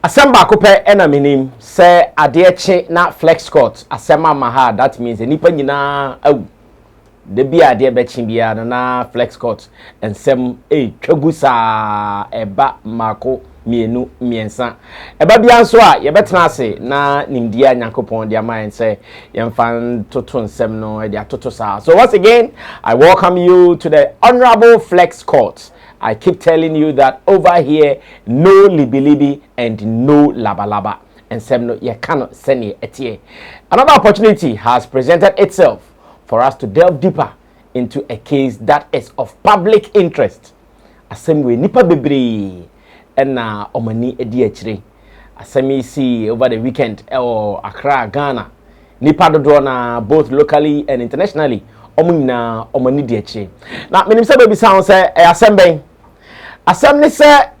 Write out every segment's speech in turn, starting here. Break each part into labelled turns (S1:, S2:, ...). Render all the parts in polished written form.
S1: Asamba kope ena minim se adeche na flex court asema maha that means nipa nyina awu de bia ade bechi bia na flex court ensem twagusa eba mako mienu miensa eba bia nso a ye betena ase na nimdia nyankopon dia man se yemfan toto nsem no dia toto sa. So once again I welcome you to the honorable flex court. I keep telling you that over here, no libi and no laba. And some no, you cannot send it etie. Another opportunity has presented itself for us to delve deeper into a case that is of public interest. Assembly nipa bebre and omani edi achire. Assembly see over the weekend or Accra, Ghana. Nipa dodo na both locally and internationally. Omuna omani di achire. Now, me nimse baby sound say assembly. Assembly say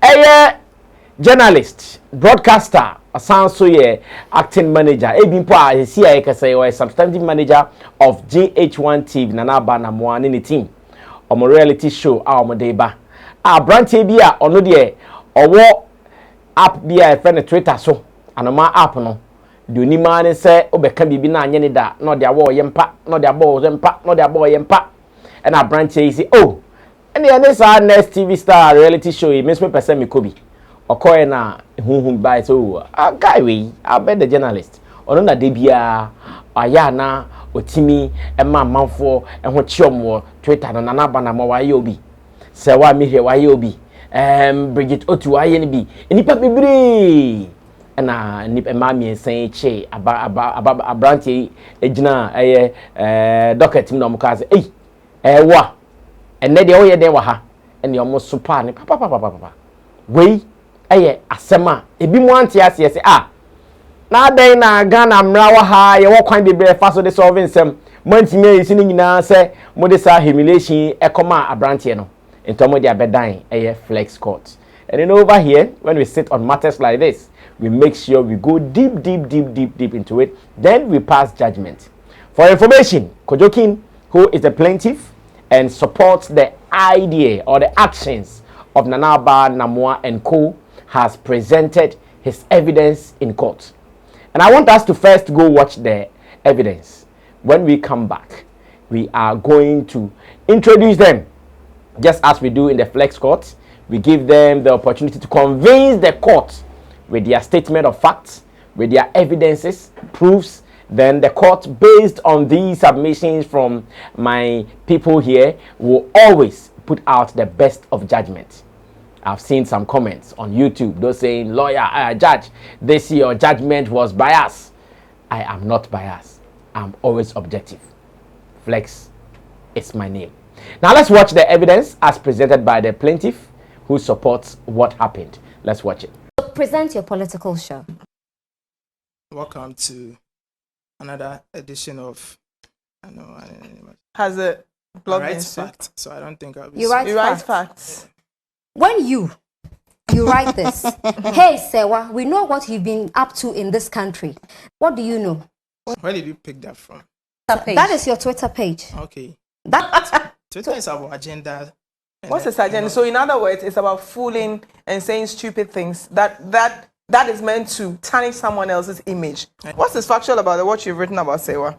S1: journalist, broadcaster, so ye acting manager. Ebimpo a see ka say or substantive manager of GH1 TV Anamoah ni team. Omo reality show a omo dey ba. Branch bi a ono de owo app bi a friend Twitter so. Anoma app no. De onima ne say obeka bibi na anye ne da. No de awo yempa, no de abo yempa, no de abo yempa. And a branch say oh and the next next TV star reality show, Miss Me Person Mikobi. Okoye na whom by so a guy we I bet the journalist. Ono na debia ayana otimi e ma manfo e ho chiomwo Twitter na na bana ma waye obi. Serwaa Amihere waye obi. Bridget Otu waye ni bi. Enipa bebre. Na nipa ma mi ensan che abranti ejina docket mi na mo ka say wa and then the oye de wa ha and your most super ni papa we eye asema ebi mu anti ase say na den na Ghana mra wa ha ye wo kwan bebre fa so de solving sem mantimi esi ni nyina say mo de sa humiliation ekoma abrantie no entomo de abedan eye flex court. And then over here when we sit on matters like this we make sure we go deep into it, then we pass judgment. For information, Kojo Kinn, who is the plaintiff and supports the idea or the actions of Anamoah and co, has presented his evidence in court. And I want us to first go watch the evidence. When we come back, we are going to introduce them just as we do in the flex court. We give them the opportunity to convince the court with their statement of facts, with their evidences, proofs. Then the court, based on these submissions from my people here, will always put out the best of judgment. I've seen some comments on YouTube, those saying, lawyer, judge, this your judgment was biased. I am not biased. I'm always objective. Flex is my name. Now let's watch the evidence as presented by the plaintiff who supports what happened. Let's watch it.
S2: Present your political show.
S3: Welcome to another edition of
S4: has a blog
S3: fact, so I don't think I'll be.
S2: You write
S4: facts.
S2: When you write this, hey Serwaa, we know what you've been up to in this country. What do you know?
S3: Where did you pick that from?
S2: That is your Twitter page.
S3: Okay.
S2: That
S3: Twitter is about agenda.
S4: What's the agenda? So in other words, it's about fooling and saying stupid things that is meant to tarnish someone else's image. What's this factual about what you've written about Serwaa?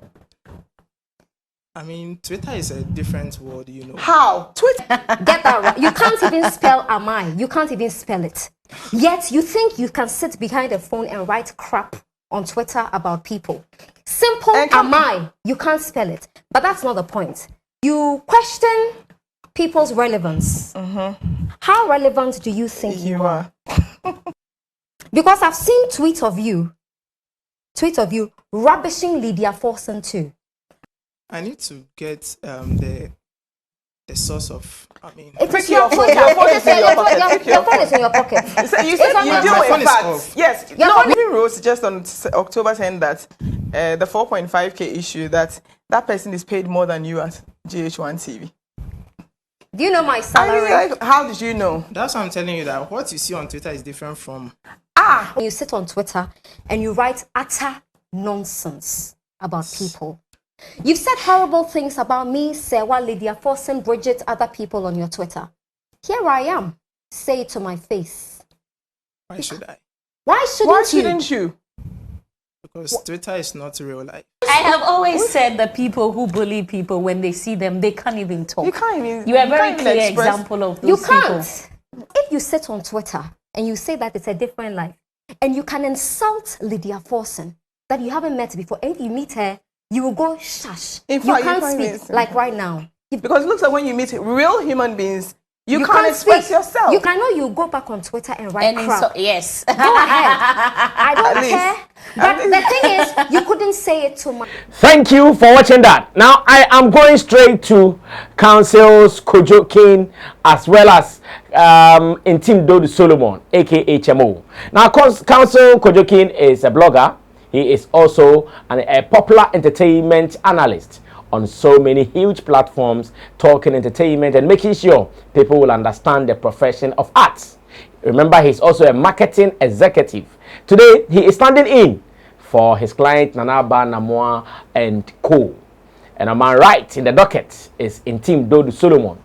S3: I mean, Twitter is a different world, you know.
S4: How? Twitter?
S2: Get that right. You can't even spell am I. You can't even spell it. Yet you think you can sit behind a phone and write crap on Twitter about people. Simple am I. You can't spell it. But that's not the point. You question people's relevance. How relevant do you think you are? Because I've seen tweets of you rubbishing Lydia Forson too.
S3: I need to get the source of. I mean,
S2: it's your phone. Your phone is in your pocket.
S4: You said you deal with facts. Yes. No one even wrote just on October 10 that the 4.5k issue that person is paid more than you at GH1 TV.
S2: Do you know my salary?
S4: I mean, how did you know?
S3: That's why I'm telling you that what you see on Twitter is different from.
S2: You sit on Twitter and you write utter nonsense about people. You've said horrible things about me, Serwaa, Lydia Forson, Bridget, other people on your Twitter. Here I am. Say it to my face.
S3: Why should I?
S2: Why shouldn't
S3: you? Because Twitter is not real life.
S5: I have always said that people who bully people, when they see them, they can't even talk.
S4: You can't even.
S5: You are a very clear example of those people.
S2: You can't. If you sit on Twitter and you say that it's a different life, and you can insult Lydia Forson that you haven't met before, and if you meet her, you will go shush.
S4: In fact,
S2: you can't speak like right now.
S4: Because it looks like when you meet real human beings, you can't express yourself.
S2: I know you go back on Twitter and write crap.
S5: Yes.
S2: Go ahead. I don't care. But the thing is, you couldn't say it too much.
S1: Thank you for watching that. Now I am going straight to Council's Kojo Kinn as well as Intim Dodu Solomon, aka Chairmoo. Now Council Kojo Kinn is a blogger. He is also a popular entertainment analyst on so many huge platforms, talking entertainment and making sure people will understand the profession of arts. Remember, he's also a marketing executive. Today, he is standing in for his client Anamoah and Co. And a man right in the docket is Intim Dodu Solomon.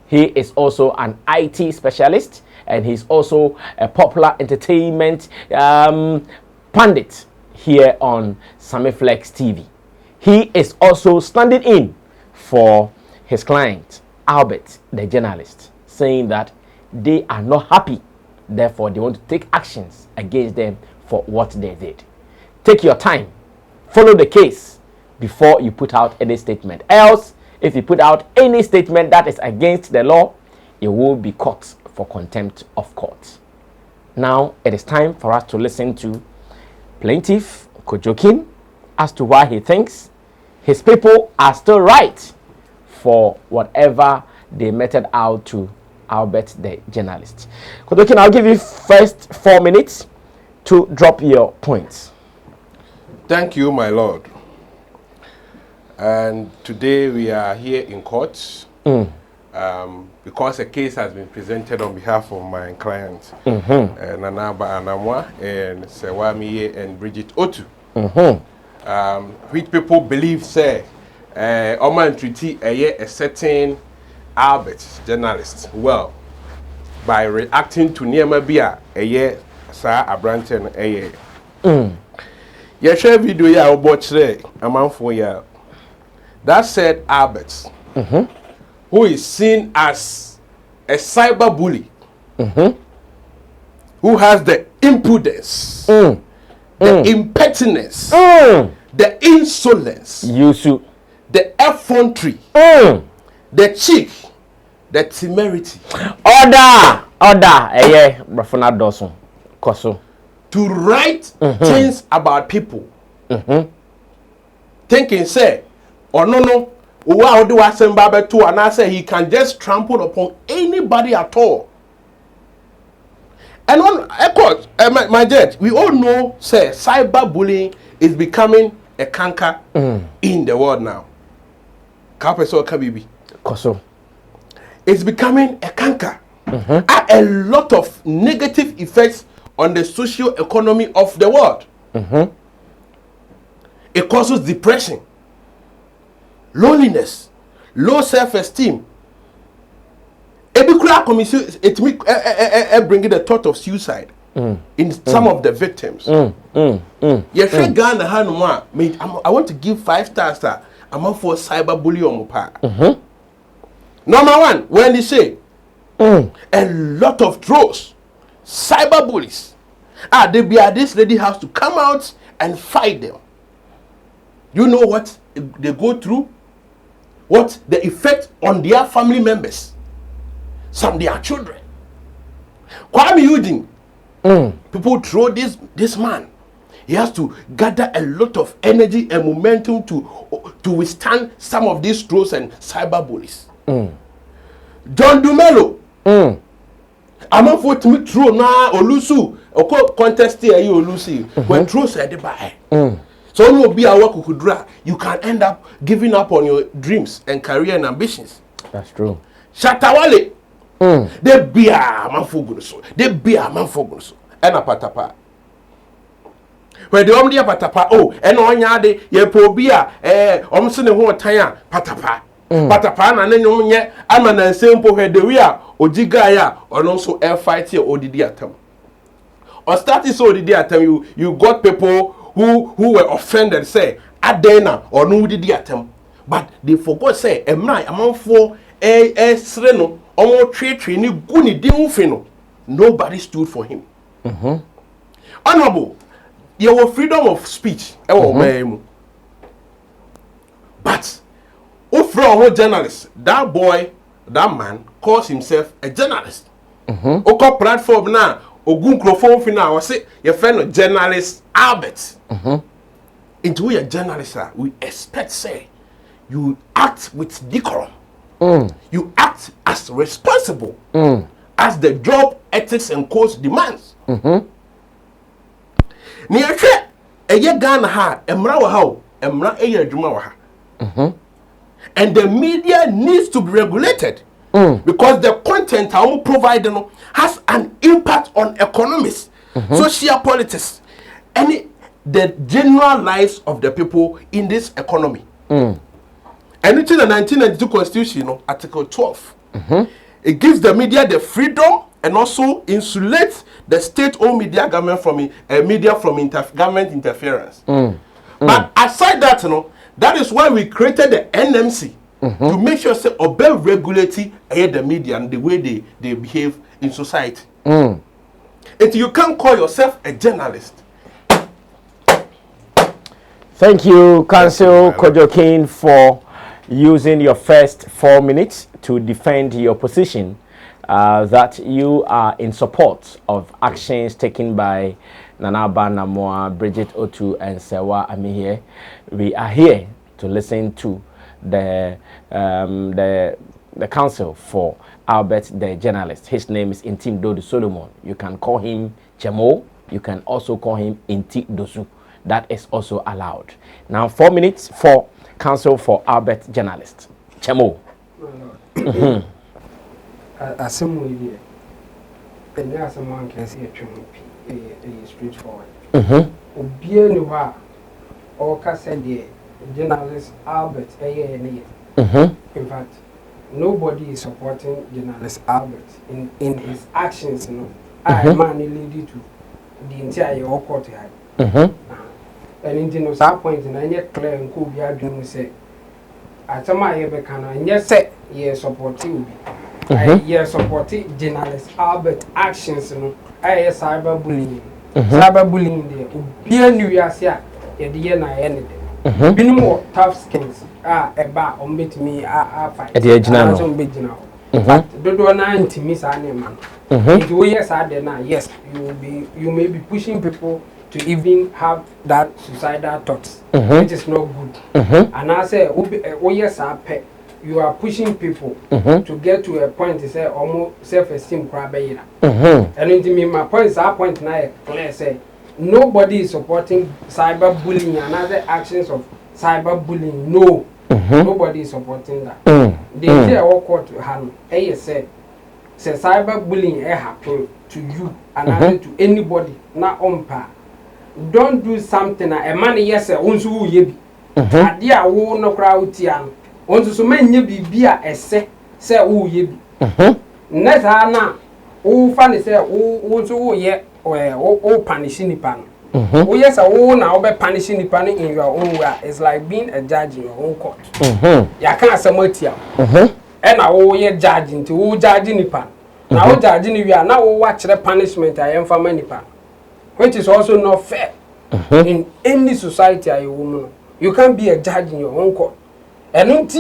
S1: He is also an IT specialist, and he's also a popular entertainment pundit here on Sammy Flex TV. He is also standing in for his client, Albert, the journalist, saying that they are not happy. Therefore, they want to take actions against them for what they did. Take your time. Follow the case before you put out any statement. Else, if you put out any statement that is against the law, it will be caught for contempt of court. Now, it is time for us to listen to Plaintiff Kojo Kinn as to why he thinks his people are still right for whatever they meted out to Albert the journalist. Kojo Kinn, I'll give you first 4 minutes to drop your points.
S6: Thank you, my lord. And today we are here in court because a case has been presented on behalf of my clients, Anamoah and Serwaa, Amihere and Bridget Otu. Which people believe say Oman Treaty a certain Albert journalist well by reacting to Niema Bia a year Sir Abranten a year. You share video ya watch there a man for ya. That said Albert, who is seen as a cyber bully, who has the impudence, the impertinence, the insolence, the effrontery, the cheek, the temerity.
S1: Order, Rafuna Dawson, Koso.
S6: To write things about people. Thinking, say, or no, wow, do I send Baba to, and I say he can just trample upon anybody at all. And on, of course, my judge, we all know, say, cyberbullying is becoming a canker in the world now. Kapeso Kabibi.
S1: Koso.
S6: It's becoming a canker. A lot of negative effects on the socio economy of the world. It causes depression, loneliness, low self-esteem. It bringing the thought of suicide in some of the victims. I want to give 5 stars. I'm up for cyberbullying. Number 1, when they say a lot of trolls, cyberbullies, this lady has to come out and fight them. You know what they go through? What the effect on their family members, some their children. Kwame Eugene, people throw this man. He has to gather a lot of energy and momentum to withstand some of these trolls and cyberbullies. John Dumelo, I'm for to throw na Olusu, or contest here you Olusi when trolls said by. So no be a work you can end up giving up on your dreams and career and ambitions.
S1: That's true.
S6: Shatawale, they be a man for good so. They be a man for good so. And a patapa. When the omnia patapa, and on yade, ye pobia, omsene ho tanya, patapa. Patapa na nenyo nye, ama na simple head the wea, or digaya, or also air fight here or didi atom. or starting so the day I tell you got people who were offended say adena or no did attempt, but they forgot say among for sreno omo tree ni guni dimufino. Nobody stood for him. Honorable, your freedom of speech. But from a journalist, that boy, that man calls himself a journalist. Oko platform now, ogun microphone fina I say your friend journalist Albert. Into a journalist, we expect say you act with decorum. You act as responsible as the job ethics and codes demands. Niye eye Ghana ha emra wa ha emra eye adwuma wa ha. And the media needs to be regulated because the content I'm providing has an impact on economics, social politics, and the general lives of the people in this economy. And it's in the 1992 Constitution, Article 12. It gives the media the freedom and also insulates the state-owned media government from government interference. But aside that, that is why we created the NMC to make sure say obey regulating the media and the way they behave in society. If you can't call yourself a journalist.
S1: Thank you, Counsel Kojo Kinn, for using your first 4 minutes to defend your position that you are in support of actions taken by Anamoah, Bridget Otu, and Serwaa Amihere. We are here to listen to the counsel for Albert, the journalist. His name is Intim Dodu Solomon. You can call him Chairmoo. You can also call him Inti Dosu. That is also allowed. Now 4 minutes for counsel for Albert, journalist. Chairmoo.
S7: Assembly, and now someone can see a straightforward. Obianuwa or Cassandra, journalist Albert, in fact, nobody is supporting journalist Albert in his actions. I man lead to the entire court. And in that point, and I yet clear and cool, you say, I tell my ever can, and yes, say, yes, supporting. Yes, supporting journalist Albert actions. I cyberbullying. Cyberbullying there. Be new year's year, a year na ended. Be more tough skins. A bar on bit me, fight. At the edge now. In fact, don't do an to miss any man. If you yes, I then yes, you may be pushing people to even have that suicidal thoughts, which is not good. And I say, oh yes, I pay. You are pushing people to get to a point to say almost self-esteem crabbeira. And into me, my point is our point now clear say nobody is supporting cyberbullying and other actions of cyberbullying. No, nobody is supporting that. They say all court to hand. Say cyberbullying happen to you and other to anybody not on par. Don't do something a man yes unsu yebi. Adia wo no crowd tian. Onto so many bibia ese say wo ye bi net na wo fa ne say wo so wo ye wo punish nipa no wo yes wo na wo be punish nipa no in your own way. It's like being a judge in your own court. Ya kan asematia e na wo ye judge nti wo judge nipa na wo judge ni wi na wo wa kire punishment a yemfa ma nipa, which is also not fair in any society you can't be a judge in your own court. And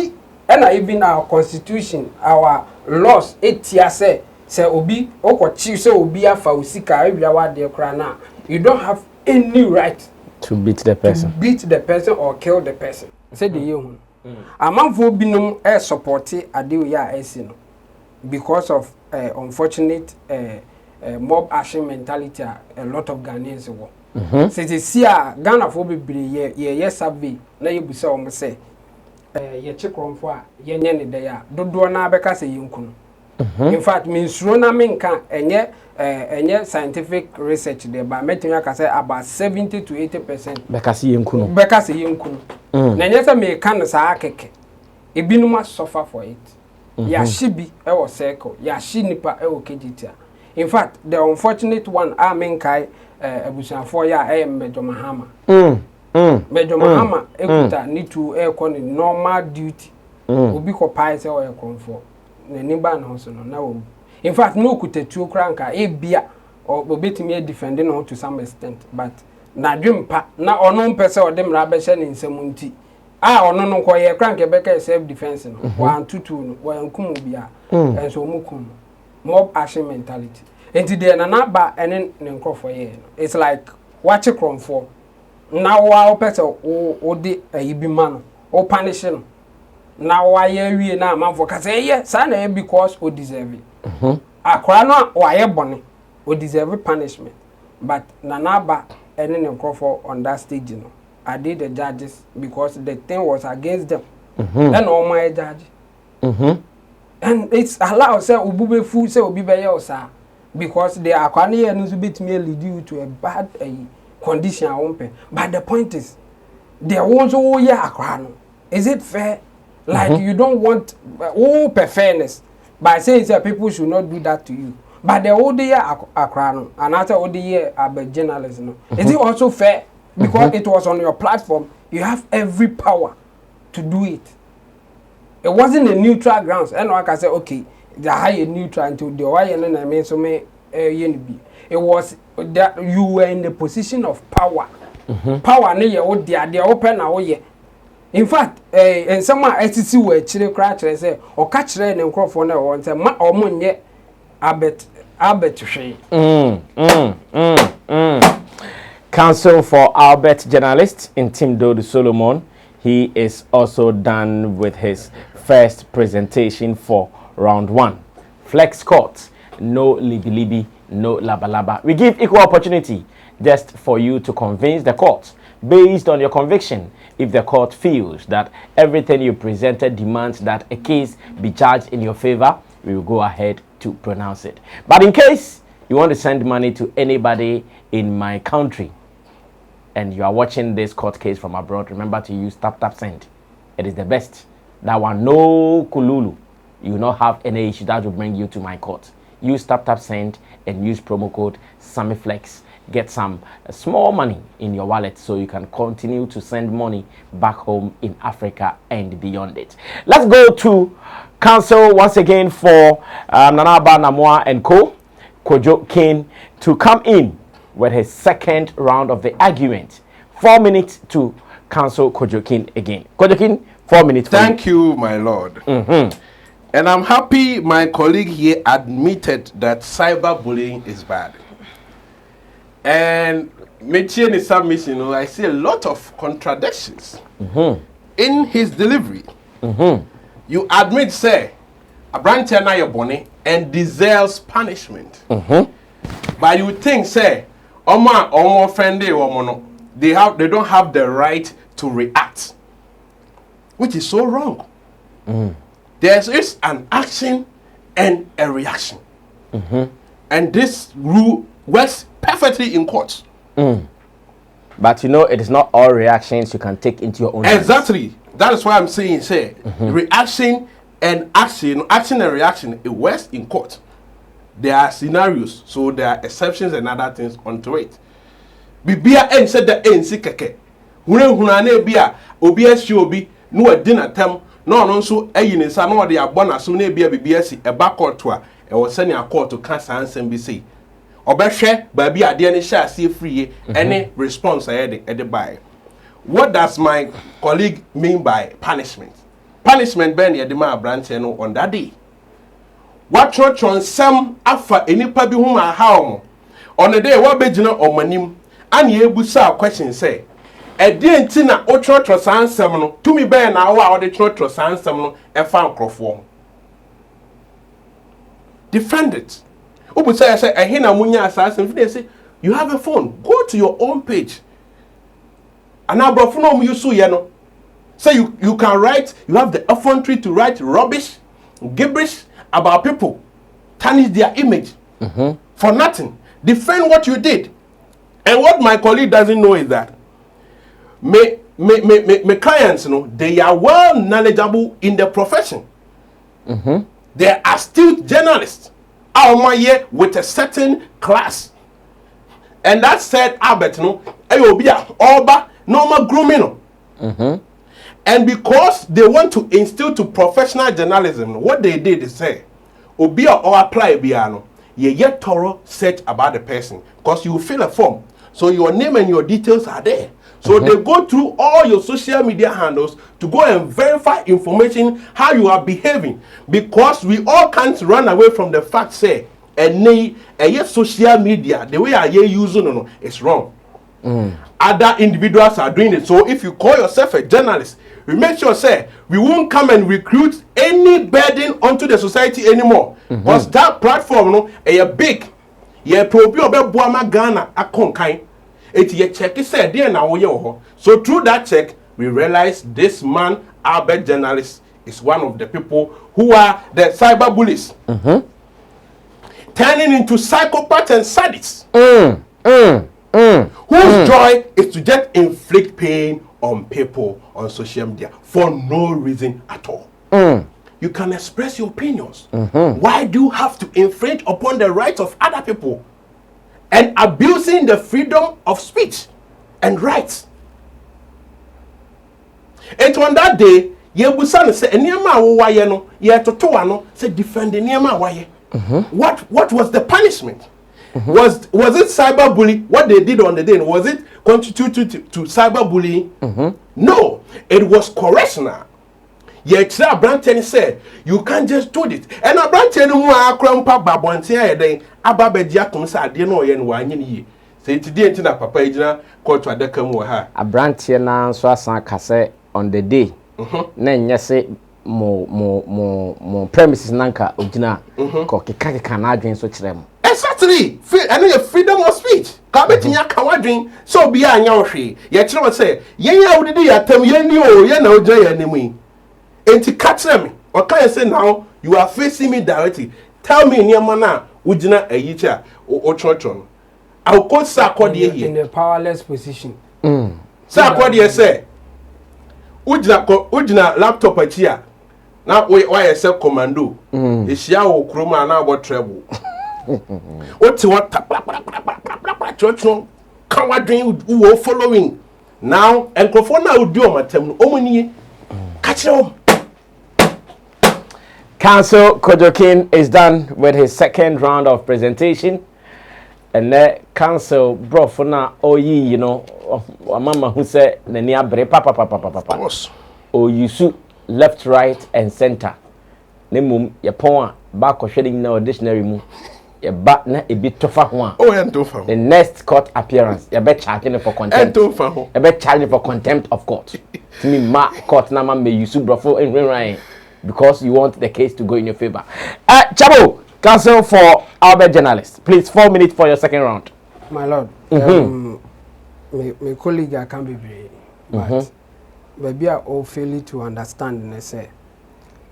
S7: even our constitution, our laws, say obi okochi say obi afa usika ebiawa de kra na, you don't have any right
S1: to beat the person,
S7: or kill the person. Say the you amanfo binum support ade ya esi no because of unfortunate mob action mentality a lot of Ghanaians wo. Say see Ghana for bebre ye survey na yebusa o say ye chikromfo a ye nye ne de ya dodo na abeka se yinkunu. In fact minsuro na menka enye scientific research there ba metimi aka say about 70 to 80%
S1: beka se yinkunu
S7: na nye say me kan sa akeke ebinuma suffer for it. Ya shibi e wo circle ya shi nipa e wo kejitia In fact, the unfortunate one, I mean, Kai, for ya, I am Major Mahama. Major Mahama, Ekuta, need to air con normal duty. Obi ko pies or air comfort. The Niban also no. In fact, no could a two cranker, a beer, or bit me defending her to some extent. But na dream pa, na or no person or them rubbish in Semunti. Ah, or no, quite a crank a becker self defense. 1 2 2, 1 kumubia, and so mukum. Mob action mentality. And today, an abba and then crop for ye. It's like watch a crumb for. Now, our petter or de a be man or punishing. Now, why we now, man, for Cassia, son, because we deserve it. A crown or a bonnet would deserve punishment. But Nanaba and then crop for on that stage, you know. I did the judges because the thing was against them. And all my judge. And it's allowed, say, Ubube food, say, Ubi Bayosa, because they are quite and bit merely due to a bad condition. But the point is, there was all ya crown. Is it fair? Like you don't want fairness by saying that people should not do that to you. But the old year are crown, and after all the year are journalists. Is it also fair? Because it was on your platform, you have every power to do it. It wasn't a neutral grounds. And like I said, okay, the higher neutral until the why and I mean so may it was that you were in the position of power. Power near oh they open away. In fact, and someone SCC were chile crash and say or catch rain and crop for now or say ma or moon yet I bet to say.
S1: Counsel for Albert journalist in Team Dodo Solomon. He is also done with his first presentation for round 1. Flex court, no libi, no laba. We give equal opportunity just for you to convince the court based on your conviction. If the court feels that everything you presented demands that a case be charged in your favor, we will go ahead to pronounce it. But in case you want to send money to anybody in my country, and you are watching this court case from abroad, remember to use tap send. It is the best. That one, no kululu. You will not have any issue that will bring you to my court. Use tap send and use promo code SammyFlex. Get some small money in your wallet so you can continue to send money back home in Africa and beyond it. Let's go to counsel once again for Anamoah and Kojo Kinn to come in with his second round of the argument. 4 minutes to counsel Kojo Kinn again. Kojo Kinn, 4 minutes.
S6: Thank you, my lord. And I'm happy my colleague here admitted that cyberbullying is bad. And Mechi in submission, I see a lot of contradictions in his delivery. You admit, say, a branch na your bonnet and deserves punishment. But you think, say, they don't have the right to react, which is so wrong. There is an action and a reaction, and this rule works perfectly in court.
S1: But you know, it is not all reactions you can take into your own
S6: exactly hands. That is why I'm saying, say, reaction and action and reaction, it works in court. There are scenarios, so there are exceptions and other things onto it. Bibia en said the NC keke. Hunane bia, obias obi, no a dinner term, no so a yin sa no de abona so na bia bibiasi e back court to a was sending a court to cancer and BC. Obeshe, baby ade ne sha see free any response I had the buy. What does my colleague mean by punishment? Punishment ben ye de ma branch no on that day. What church on some afa enipa bi hu ma ha on the day what begina on manim and ye busa question say e dey ntina o church sansem no to me ben na wa o de church sansem no e fa nkrofo defend it. Obusa say e hina munya sansem fi say you have a phone, go to your own page and abrofo no you so ye no say you can write, you have the effrontery to write rubbish, gibberish about people, tarnish their image for nothing. Defend what you did. And what my colleague doesn't know is that my clients, they are well knowledgeable in the profession. They are astute journalists. our year with a certain class. And that said Albert no ayobia oba normal grooming no. And because they want to instill to professional journalism, what they did is say obia or apply biano ye yet thorough search about the person, because you fill a form, so your name and your details are there. So they go through all your social media handles to go and verify information how you are behaving, because we all can't run away from the fact say and social media the way I using it's wrong. Other individuals are doing it. So if you call yourself a journalist, we make sure say we won't come and recruit any burden onto the society anymore, because that platform no a big probi obebuama Ghana akonkan. It ye check say there na wo ye ho. So through that check we realize this man Albert journalist is one of the people who are the cyber bullies, turning into psychopaths and sadists, whose joy is to just inflict pain on people on social media for no reason at all. You can express your opinions. Why do you have to infringe upon the rights of other people and abusing the freedom of speech and rights? And on that day, Yebusan said, "Niema waye no, ye toto ano say defend niema waye." What was the punishment? Was it cyberbullying? What they did on the day, was it constituted to cyberbullying? No, it was correctional. Yet Branten said, you can't just do this. And a Branten who are crumpa babontia day, Ababedia comes at dinner and wine ye. Say today to that papa ejina Kojo adeka ha. A
S1: Branten na so asan kase on the day. Na nyese mo premises nanka ojina ko keka na adwen so kire mo.
S6: Exactly. And your freedom of speech. Kabetinya kawadwin so bia anya ohwe. Ye kire say, yenya wudidi yatam yeni o ye na oja ye nemu. Enti catch me. Or can you say now you are facing me directly? Tell me in your manner, Ujina a yicha or chonchon. I'll call Sarkodie here.
S7: In a powerless position.
S6: Sarkodie say Ujina laptop at here. Now why I sell commando. Is Yao Kruma now about trouble. What's what chonchon? Kawadrin who are following. Now and Kofona would do my term. Omani catch him.
S1: Counsel Kojo Kinn is done with his second round of presentation, and the counsel brought for now. Oh, you know, mama who said the near bre papa. Oh, you shoot left, right, and center. Nemum ya pon back or shedding no dictionary mu. Ya back na a bit tougher one.
S6: Oh, and tougher.
S1: The next court appearance, you bet charging for contempt. You bet charging for contempt of court. To me, ma court na man may you sue brofo and rain. Because you want the case to go in your favor. Chabo, counsel for Albert journalist. Please, 4 minutes for your second round.
S7: My lord, my colleague I can't be brave, but maybe I all fail to understand and say,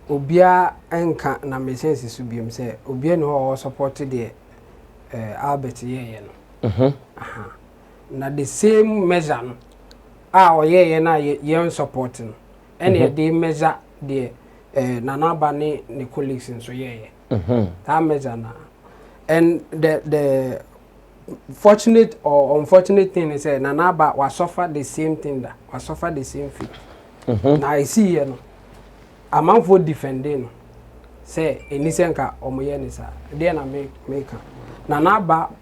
S7: Obia enka na me sense is to be say, Obia no supported the Albert ye na the same measure no. Ye na ye supporting. Any they measure the Nanaba ne colleagues in so that measure na. And the fortunate or unfortunate thing is that Nanaba was suffer the same thing that was suffer the same fate. Now I see you know a man for defending say enisenka omoyenisa then I make Nanaba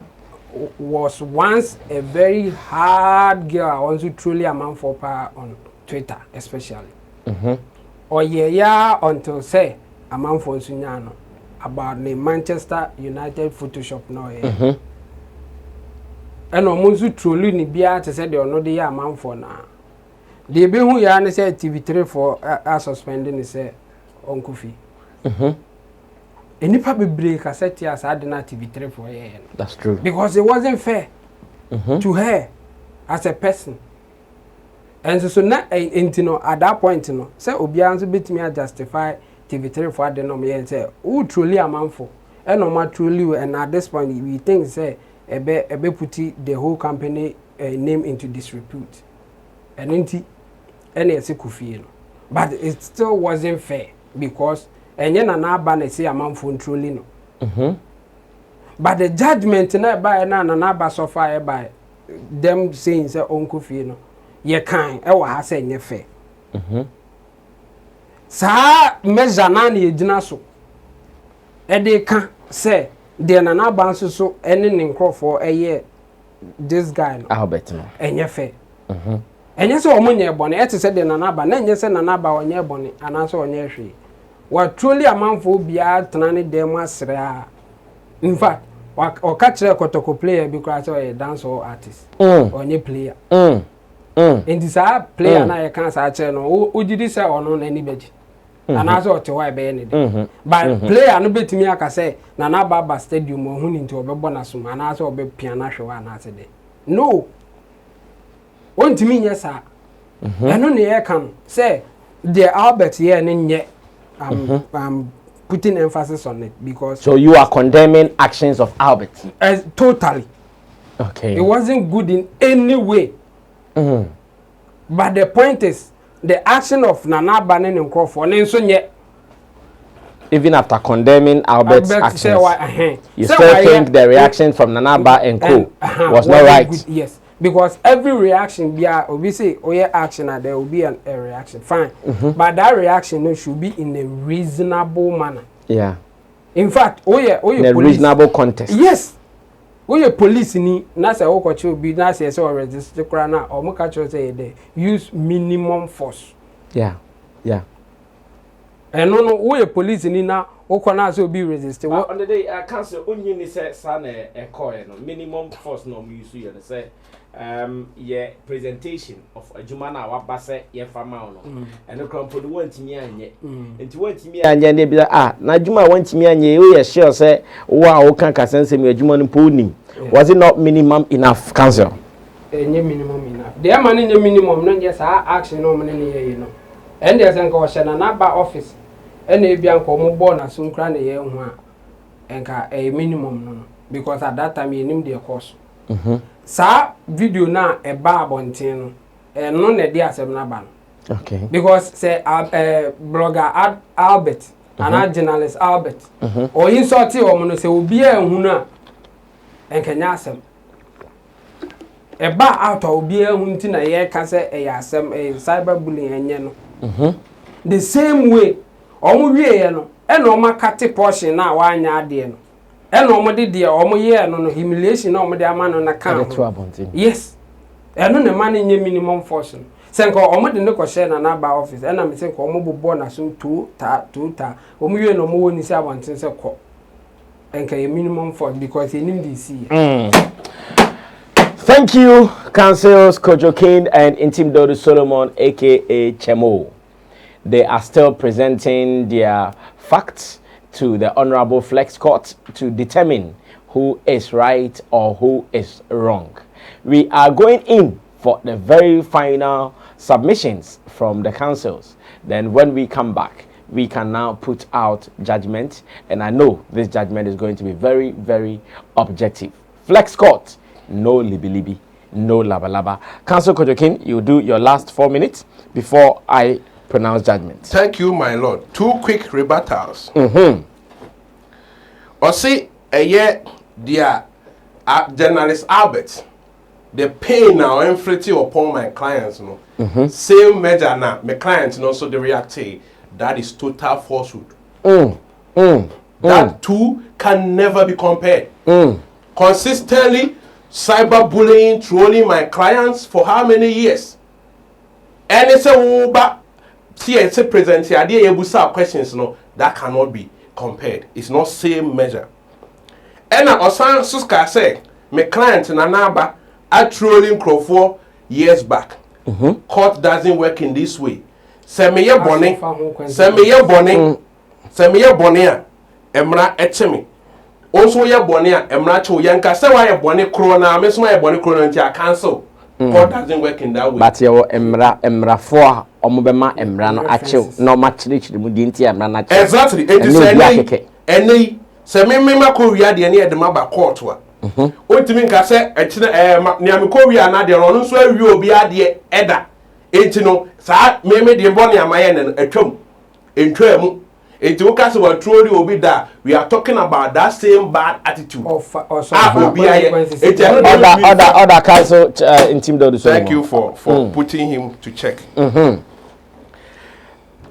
S7: was once a very hard girl. I want to truly a man for power on Twitter especially. Or yeah until say a man for Sunyano about the Manchester United Photoshop no and almost truly ni bia to say they are not the man for now. They be who ya say TV3 for suspending is say Uncle Fee. Any probably break a set as I did not TV3 for yeah.
S1: That's true.
S7: Because it wasn't fair to her as a person. And so now, at that point, you know, say Obianzo bit me justify TV3 for the number and say, who truly a man for? And no matter truly, and at this point, we think say a be put the whole company name into disrepute. And into any feel. But it still wasn't fair because and then an ban say a man for truly no. but the judgment na by na ba so far by them saying say onko fie no ye kan e wa ha say nye fair sa measure na na ejina so e de kan say de na ba nso so ene ne nkrofo eye this guy no
S1: Albert no
S7: enye fair enye se omunye ebone ete se de na ba na enye se na ba onye ebone ana so onye hwe wa truly amanfo bia tenane dem asre in fact o catch kotoko player because o dance or artist onye player in this player na ye kan sa che no o jidi se ono na ni beji ana so te why be any day but player no betimi aka say na ba stadium o huni nti obebo na so ana so obe piano hwe na ase de no ontimi nye sa eno ne ye kan say the Albert here ne nye I'm putting emphasis on it because
S1: so you are condemning actions of Albert
S7: totally.
S1: Okay,
S7: it wasn't good in any way. But the point is the action of Nana Bannon and Crawford
S1: even after condemning Albert's actions you still think the reaction from Nanaba and Co was not right
S7: good, yes, because every reaction we say action and there will be a reaction fine but that reaction should be in a reasonable manner.
S1: Yeah,
S7: in fact in a
S1: police, reasonable context.
S7: Yes, police ni na say okoche be na say so register kra na o mo catch say they use minimum force.
S1: Yeah
S7: and no police ni na okona say obi register
S1: on the day council only ni say san e call no minimum force no use you say yeah presentation of adwuma na waba say ye fama no and the crump the want me anye enti want me anye na bi na adwuma want me anye o ye sure say wo kan kasense me adwuma no poni was it not minimum enough council
S7: nye minimum enough the man nye minimum no just action no me ne ye no and there's an ko hye na ba office and e bia nko mo bo na so nkra na ye hu a enka a minimum no because at that time you nim the course sa video na e ba abonten no no na dey asem na ba no
S1: okay
S7: because say blogger Albert and journalist Albert or insult o mo no say obi a hu na enkanya asem e ba out obi a hu nti na ye ka say e asem cyberbullying enye no the same way omo wie no e no makate portion na wa anya ade no e no mo de de omo ye no humiliation na omo de amano na kan yes e no ne man nye minimum force no senko omo de ne ko share na ba office e na me senko omo bobo na so two ta omo wie no mo woni si abonten se ko enka ye minimum force because enim dey see.
S1: Thank you, councils Kojo Kinn and Intim Solomon, aka Chairmoo. They are still presenting their facts to the Honorable Flex Court to determine who is right or who is wrong. We are going in for the very final submissions from the councils. Then when we come back, we can now put out judgment. And I know this judgment is going to be very, very objective. Flex Court. No libi, no laba. Council Kojo Kinn, you do your last 4 minutes before I pronounce judgment.
S6: Thank you, my lord. 2 quick rebuttals. Or say a year, dear journalist Albert, the pain now inflicted upon my clients, no. Same measure now, my clients, and also the reactive. That is total falsehood. That two can never be compared. Consistently. Cyberbullying, trolling my clients for how many years? And it's a present here, questions, no, that cannot be compared. It's not same measure. And I also say, my client in Anaba are trolling Crawford years back. Court doesn't work in this way. Sammy Bonnie, Emra Etchemi. Also, ya bonia, emracho, yanka, say why a bonny crona, miss my bonny crona into a council. God doesn't work in that way.
S1: But your emra for omubema emrano achil, no much rich the mudinti emrana.
S6: Exactly, and you say, any, say, Mima Korea, the near the Maba court. What do you mean? I say, Niamikoria, and the Ronus where you will be at the Edda. Ain't no, sir, maybe the bonny a mayan and a chum. In Chairmoo. It will cast what truly will be that we are talking about that same bad attitude.
S7: Other
S1: council in Team Dodo.
S6: Thank you for putting him to check.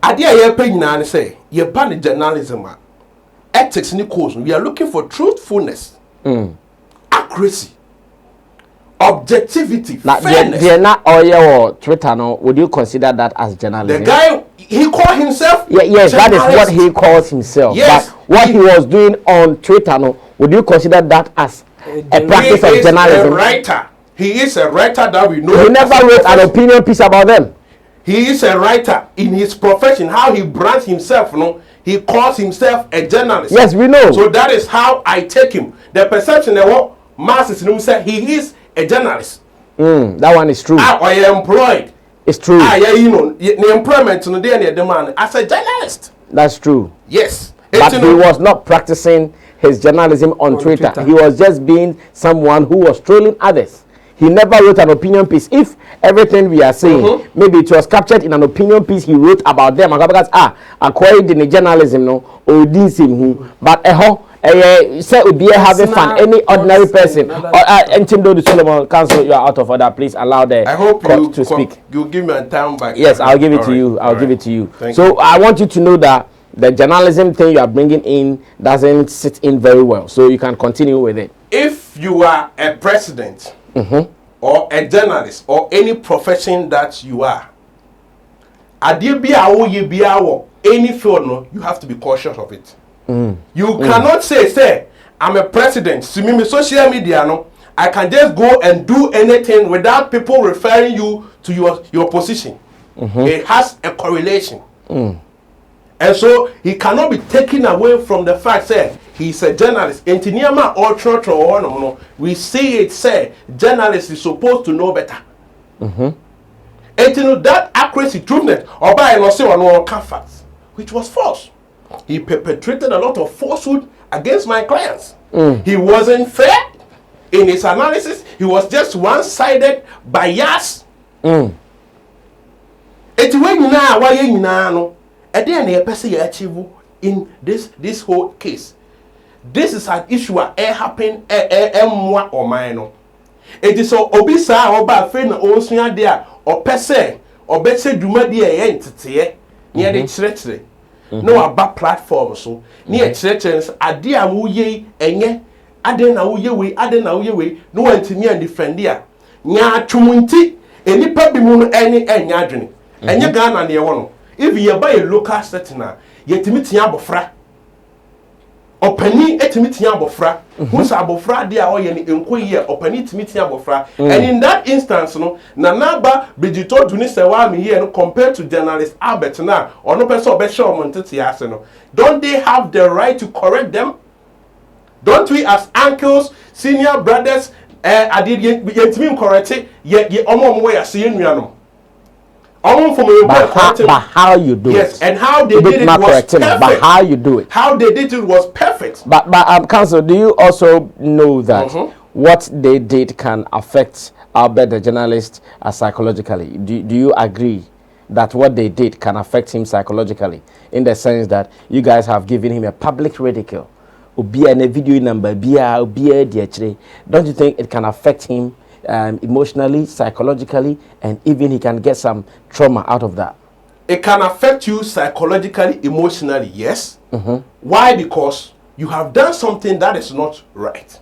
S6: Idea you pay na say you ban journalism, ethics ni course. We are looking for truthfulness, accuracy, objectivity, fairness.
S1: They're not or Twitter. No, would you consider that as journalism?
S6: The guy he called himself.
S1: Yes, that is what he calls himself.
S6: Yes,
S1: but what he was doing on Twitter, no, would you consider that as a practice of journalism?
S6: He is a writer. He is a writer that we know.
S1: He never wrote an opinion piece about them.
S6: He is a writer in his profession. How he brands himself, he calls himself a journalist.
S1: Yes, we know.
S6: So that is how I take him. The perception that what masses say he is a journalist.
S1: That one is true.
S6: I am employed.
S1: It's true.
S6: The employment no dey the demand as a journalist.
S1: That's true.
S6: Yes.
S1: But he was not practicing his journalism on Twitter. He was just being someone who was trolling others. He never wrote an opinion piece. If everything we are saying, maybe it was captured in an opinion piece he wrote about them, because acquired in the journalism, no, or this him, but say we be having fun. Any ordinary person, or Team Dodo Solomon Council, you are out of order. Please allow the court to speak.
S6: You give me a time back.
S1: Yes, I'll give it to you. I'll give it to you. So I want you to know that the journalism thing you are bringing in doesn't sit in very well. So you can continue with it.
S6: If you are a president or a journalist or any profession that you are, any field, no, you have to be cautious of it. You cannot say, I'm a president, see me social media, no, I can just go and do anything without people referring you to your position. It has a correlation. And so he cannot be taken away from the fact that he's a journalist. In Tiniama or church or we see it say journalist is supposed to know better. And to know that accuracy, truthness, or by no say on facts, which was false. He perpetrated a lot of falsehood against my clients. He wasn't fair in his analysis. He was just one-sided, biased. It's when now why you know. And then a person you achieve in this whole case. This is an issue that happen more or minor. It is so obisa or bad friend or senior there or person or better do my dear entity near the church. No about platform so near churches a dear wooye and ye adena wooye no one to me and defend there. Nya chumunti any pabimun any yadrin and you gone near one. If you buy a local setting, yet meet Yabofra or penny at meet Yabofra, who's Abofra, dear or any inquiry or penny to meet Yabofra. And in that instance, no, Nanaba Bridgeton to Serwaa Amihere compared to journalist Albert now, or no person better Montetiasano. Don't they have the right to correct them? Don't we, as uncles, senior brothers, I did yet me correct it, yet ye almost way as seeing me.
S1: But how you do
S6: yes,
S1: it?
S6: And how they did it was perfect.
S1: But how you do it?
S6: How they did it was perfect.
S1: But counsel, do you also know that what they did can affect Albert the journalist psychologically? Do you agree that what they did can affect him psychologically, in the sense that you guys have given him a public ridicule? Don't you think it can affect him emotionally, psychologically, and even he can get some trauma out of that?
S6: It can affect you psychologically, emotionally, yes. Why? Because you have done something that is not right.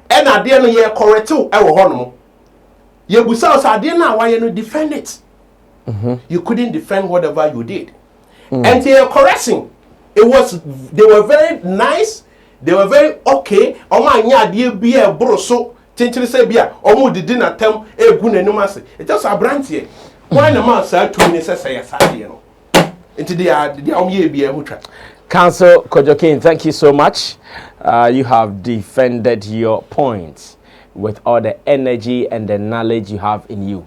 S6: And at the end of the year, correct you. Why you defend it? You couldn't defend whatever you did. And they are correcting. They were very nice. They were very okay. Chinchili say bia omo didi na tem egu nanum ase it just a branch here why na man say to ni say say no into the omo bia hu twa.
S1: Counsel Kojo Kinn, thank you so much. You have defended your points with all the energy and the knowledge you have in you.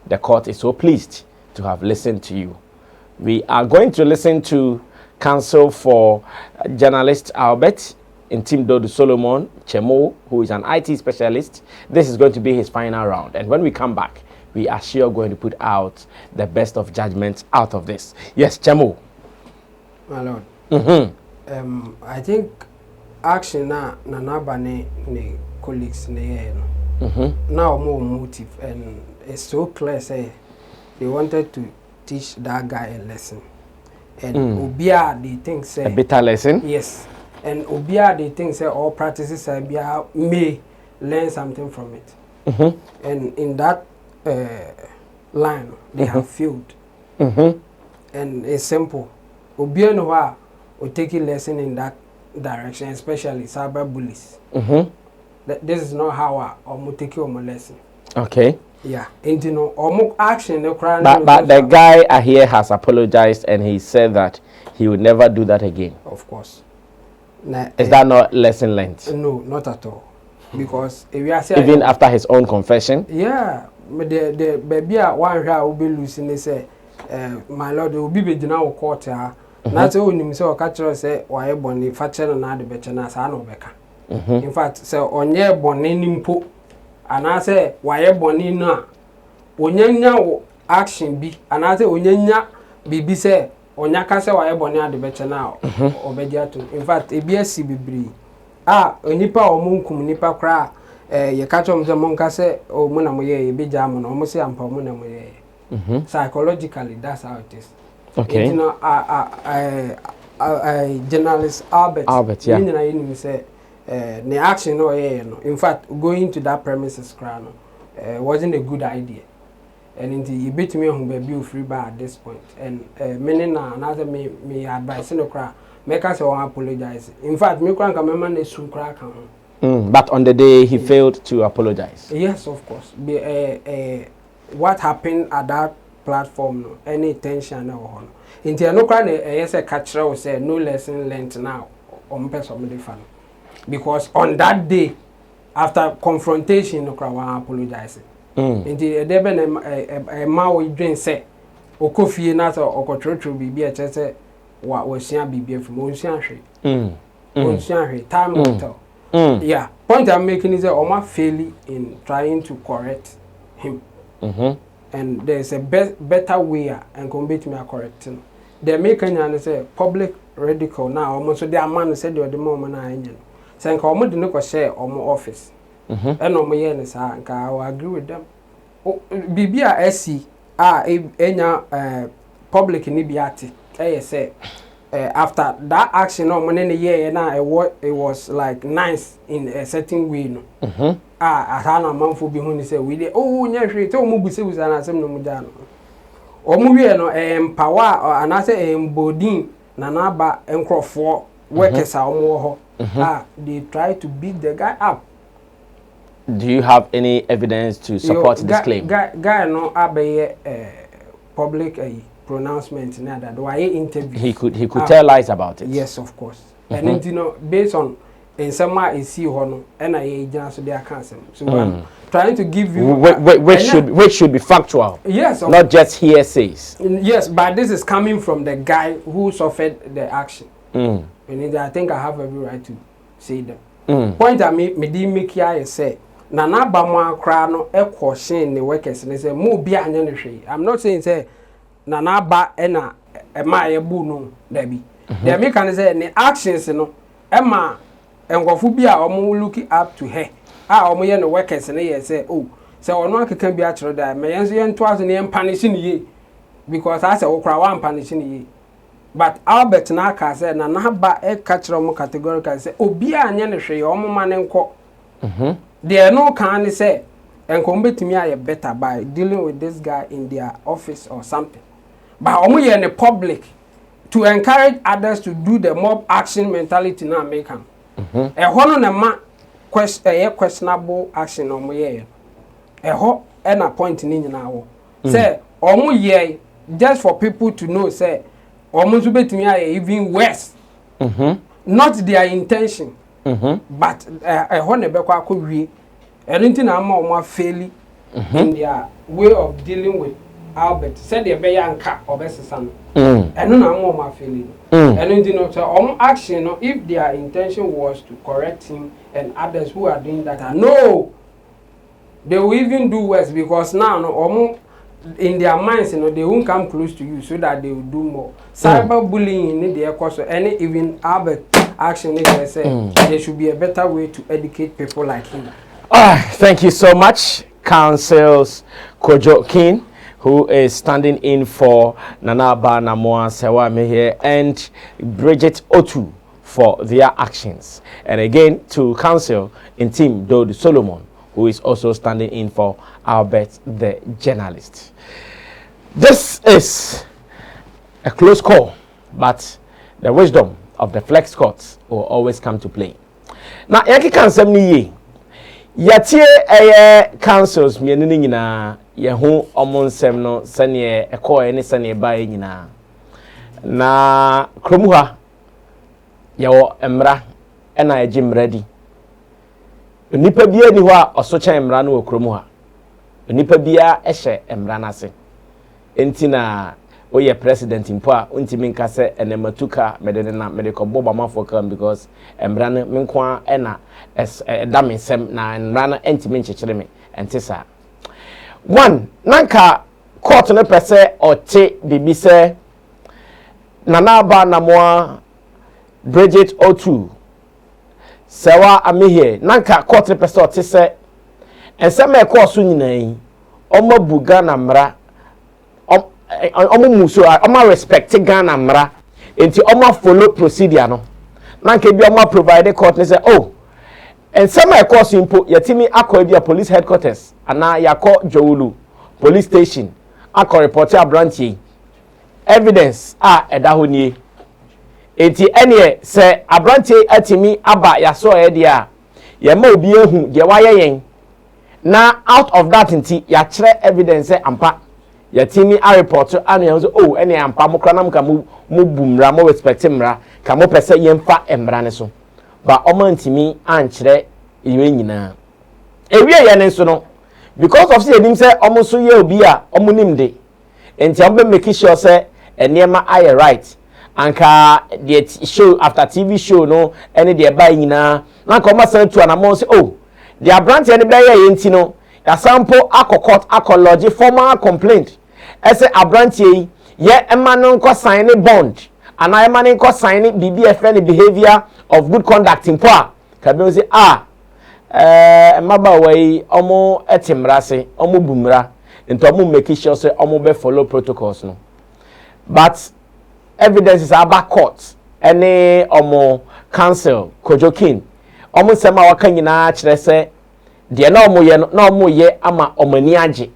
S1: The court is so pleased to have listened to you. We are going to listen to counsel for journalist Albert in Team Dodo Solomon, Chairmoo, who is an IT specialist. This is going to be his final round. And when we come back, we are sure going to put out the best of judgments out of this. Yes, Chairmoo.
S7: My lord. I think action na naba ne colleagues ne now more motive, and it's so clear say they wanted to teach that guy a lesson, and obia they think say
S1: a bitter lesson.
S7: Yes, and obia they think say all practices may learn something from it, and in that line they have failed, and it's simple. Obia no wa will take a lesson in that direction, especially cyber bullies. This is not how I take your lesson.
S1: Okay.
S7: Yeah, and you know, or action.
S1: But the guy here has apologized and he said that he would never do that again.
S7: Of course.
S1: Is that not lesson learned?
S7: No, not at all. Because if you are
S1: saying even after his own confession.
S7: Yeah, but the baby one here will be losing. They say, my lord, will be now court. Not only himself, catcher say, why bonny fatcher and other better as I know Becca. In fact, so on your bonny nimpo, and I say, why bonny na? Onyanya action be, and I say, Onyanya be say, Onyaka say, why bonny at the better now, or Bediato. In fact, a BSC be onipa or munkum nipa cra, ye catch on the monka say, oh, Munamoye, be jam, almost say, I'm Munamoye. Psychologically, that's how it is.
S1: Okay.
S7: You know, journalist Albert, yeah. You say, the action no, in fact, going to that premises wasn't a good idea. And indeed, you beat me on baby free bar at this point. And many now another me advice in the crowd. Make us all apologize. In fact, me can't remember the soon crack.
S1: But on the day he failed to apologize.
S7: Yes, of course. What happened at that platform? No, any tension or honor. Indeed, no kind of a catcher will say no lesson learned now on person the fan. Because on that day, after confrontation, no crowd apologizing. Indeed, there been a Maui drink say, or coffee nata or control be a chess. What was Sian be from Ocean time will tell. Yeah, point I'm making is that Oma failing in trying to correct him. And there's a better way and combat me correcting. They're making and say public radical now almost so their man said the moment I know. Saying come to no share or more office. And no more years I agree with them. Bibia SC public in Ibiati. Say after that action on one in a year now it was like nice in a certain way. No. I had a month for behind say we did never told Mubusi was an assembly mudano. Or movie no empower or another emboding Nanaba and for workers are more. They try to beat the guy up.
S1: Do you have any evidence to support this claim?
S7: Guy no abe public pronouncement na that why interview
S1: he could tell lies about it.
S7: Yes, of course. And you know based on in some way see hono and I just they account so I'm trying to give you
S1: which should be factual.
S7: Yes,
S1: not just hearsays.
S7: Yes, but this is coming from the guy who suffered the action. And I think I have every right to say them. Point I me did make here say Nana Bama cry no e question the workers and say mo bia anya no hwe. I'm not saying say Nana ba na e ma ye bu no da bi. They make can say the actions no e ma engofu bi a omo looking up to her. Omo ye no workers na ye say oh say ono akeka bi a chiro da me yenso ye nto aso ne punish ni ye because I say okra wan punish ni ye. But Albert na ka say Nana ba e ka chiro mo categorical say obi anya no hwe ye omo ma ne nko. There no can say and betimi are better by dealing with this guy in their office or something. But omo ye in the public to encourage others to do the mob action mentality na make am. E hono na ma questionable action omo ye. E ho e na point ni nyina wo. Say omo ye just for people to know say omo so betimi are even worse. Not their intention. But I want to be quite good. Anything I'm more fairly in their way of dealing with Albert. Said the be anka or best son. And no more fairly. Anything of action, if their intention was to correct him and others who are doing that, no, they will even do worse because now in their minds, you know, they won't come close to you so that they will do more. Cyberbullying in the course, and even Albert action, they say there should be a better way to educate people like him.
S1: Thank you so much, Council's Kojo Kinn, who is standing in for Anamoah, Serwaa, Amihere, and Bridget Otu for their actions. And again, to Council in Team Dode Solomon, who is also standing in for Albert, the journalist. This is a close call, but the wisdom of the flex courts will always come to play. Now, yaki council ni yatie councils mienu ni nyina yehu omonsem no sane ekoe ne sane bae nyina na kromu ha yawo emra ena eji mradi nipa bia ni ho a osocha emra no okromu ha nipa bia ehye emra na se enti na oye president mpo a untimi nka se enematuka medene na medeko boba mafoka because emra no menkwa ena damensem na emra no entimi nchechire me enti sa one nanka court no pese ote bibi se Anamoah Bridget Otu Serwaa Amihere nanka court no pese ote se ensem e course nyina yi omabu Ghana mra muso oma respect Ghana mra enti oma follow procedure no nanka bi oma provide court ne say oh ensem e course impo yatimi akọ bi a police headquarters ana yakọ Jowulu police station akọ report a branch evidence eda ho nie enti ene se abranch atimi aba yaso e dia ye ma obi ehu de waye yen na out of that enti ya kire evidence ampa yatimi a report anu yan so oh ene ampa mo kranam ka mo bumra mo respect mra ka mo pese yemfa emra ne so ba omantimi ankire ewe nyina ewie ye ne so no because of say enim say omo so ye obi a omo nimde enti am be make sure say enema aye right anka the show after TV show no ene de ba nyina na ka omo say to Anamoah say oh the branch ene be ye enti no ya sample akokot akology formal complaint ese abrantie ye emanu nko sign bond ana emanu nko sign BBFN behavior of good conduct in poa kabe say maba way omo etimrase omo bumra into omo make sure say omo be follow protocols no but evidence is about court any omo council Kojo Kinn omo sema waka nyina kire say de na omo ye ama omani age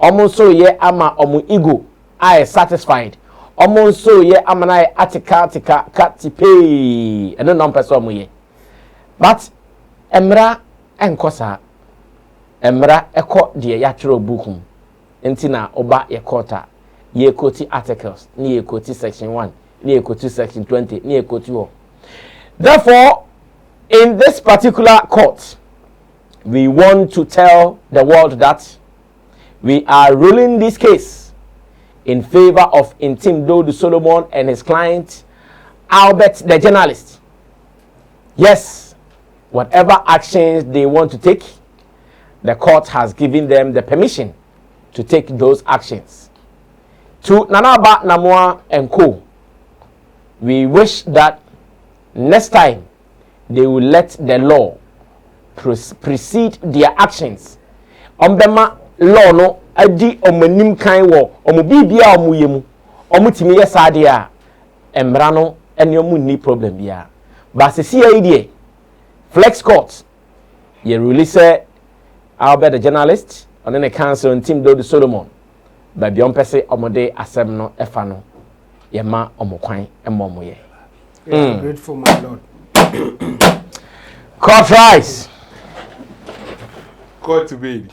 S1: omo so ye ama omo ego I satisfied omo so ye ama na atika katipe eno no person omo ye but emra enkosa emra eko de ya twero bukum enti na oba ye courta ye quote articles ni ye quote section 1 ni ye quote section 20 ni ye quote. Therefore in this particular court we want to tell the world that we are ruling this case in favor of Intim Dode Solomon and his client Albert the journalist. Yes, whatever actions they want to take, the court has given them the permission to take those actions. To Anamoah and co, we wish that next time they will let the law precede their actions. Ombema law no adi omanim kan wo omubibia omuyemu omutimi yesade a emra no ene omunni problem bia ba sesi aidie flex court ye release Albert the journalist on the council and Team Dode Solomon ba bi ompese omode asem no efa no ye ma omokwan emomo ye.
S7: I'm grateful, my lord.
S1: Court rise.
S6: Court to baby.